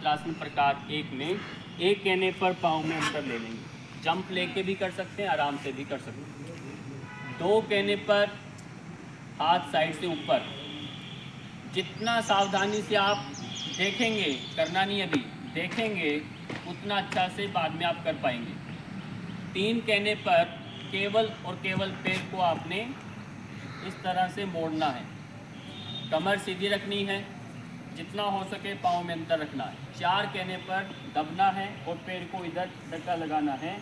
वीरभद्रासन प्रकार 1 में एक कहने पर पाँव में अंतर ले लेंगे। जंप लेके भी कर सकते हैं, आराम से भी कर सकते हैं। 2 कहने पर हाथ साइड से ऊपर। जितना सावधानी से आप देखेंगे, करना नहीं अभी, देखेंगे उतना अच्छा से बाद में आप कर पाएंगे। 3 कहने पर केवल और केवल पैर को आपने इस तरह से मोड़ना है। कमर सीधी रखनी है, जितना हो सके पाँव में अंतर रखना है। 4 कहने पर दबना है और पैर को इधर धक्का लगाना है,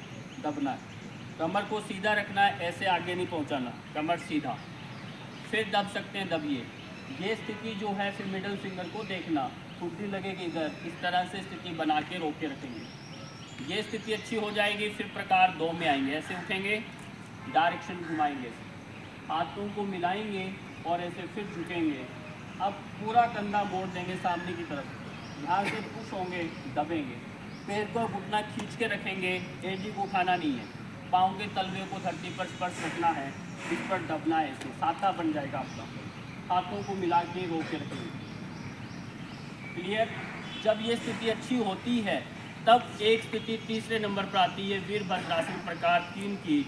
दबना है। कमर को सीधा रखना है, ऐसे आगे नहीं पहुंचाना, कमर सीधा। फिर दब सकते हैं, दबिए। ये स्थिति जो है फिर मिडल फिंगर को देखना, खुट्टी लगेगी इधर, इस तरह से स्थिति बना के रोक के रखेंगे। ये स्थिति अच्छी हो जाएगी, फिर प्रकार 2 में आएंगे। ऐसे उठेंगे, डायरेक्शन घुमाएंगे, हाथों को मिलाएंगे और ऐसे फिर झुकेंगे। अब पूरा कंधा मोड़ देंगे सामने की तरफ, यहाँ से पुश होंगे, दबेंगे, पैर को घुटना खींच के रखेंगे, एजी को उठाना नहीं है। पाँव के तलवे को धरती पर स्पर्श रखना है, इस पर दबना है, ऐसे साता बन जाएगा आपका। हाथों को मिला के रोक के रखेंगे। क्लियर? जब ये स्थिति अच्छी होती है तब एक स्थिति तीसरे नंबर पर आती है वीरभद्रासन प्रकार 3 की,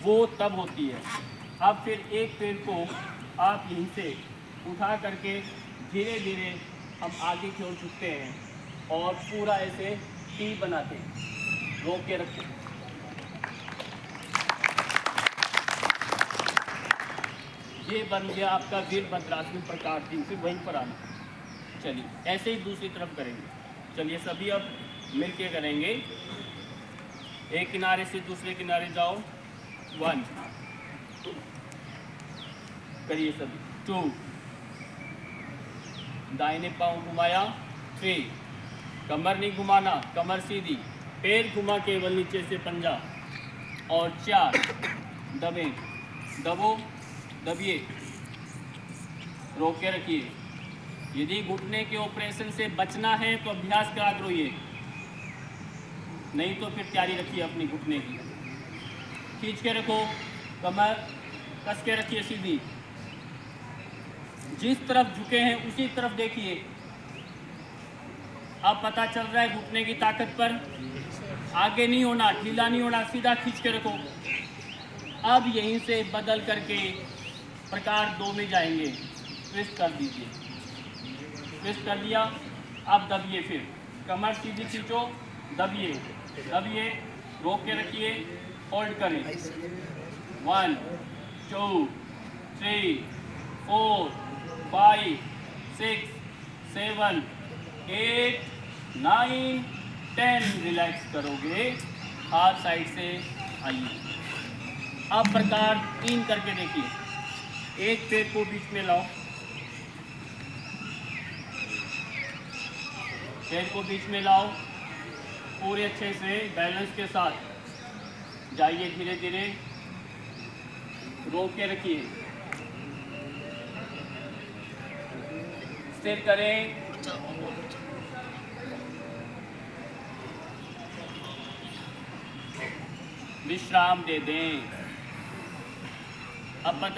वो तब होती है। अब फिर एक पैर को आप यहीं से उठा करके धीरे धीरे हम आगे की ओर झुकते हैं और पूरा ऐसे टी बनाते हैं, रोक के रखते हैं। ये बन गया आपका वीरभद्रासन प्रकार 3। फिर वहीं पर आना। चलिए ऐसे ही दूसरी तरफ करेंगे। चलिए सभी अब मिलके करेंगे। एक किनारे से दूसरे किनारे जाओ। 1 करिए सभी। 2 दाहिने पाँव घुमाया। 3 कमर नहीं घुमाना, कमर सीधी, पैर घुमा केवल नीचे से पंजा। और 4 दबे, दबो, दबिए, रोक के रखिए। यदि घुटने के ऑपरेशन से बचना है तो अभ्यास करा करो ये, नहीं तो फिर तैयारी रखिए अपनी घुटने की। खींच के रखो, कमर कस के रखिए सीधी। जिस तरफ झुके हैं उसी तरफ देखिए। अब पता चल रहा है घुटने की ताकत पर। आगे नहीं होना, ढीला नहीं होना, सीधा खींच के रखो। अब यहीं से बदल करके प्रकार 2 में जाएंगे। ट्विस्ट कर दीजिए, ट्विस्ट कर दिया। अब दबिए, फिर कमर सीधी खींचो, दबिए, दबिए, रोक के रखिए, होल्ड करें। 1 2 3 4 5 6 7 8 9 10। रिलैक्स करोगे, हाथ साइड से आइए। अब प्रकार 3 करके देखिए। एक पैर को बीच में लाओ, पैर को बीच में लाओ, पूरे अच्छे से बैलेंस के साथ जाइए। धीरे धीरे रोक के रखिए, स्थिर करें। विश्राम दे दें। अब पता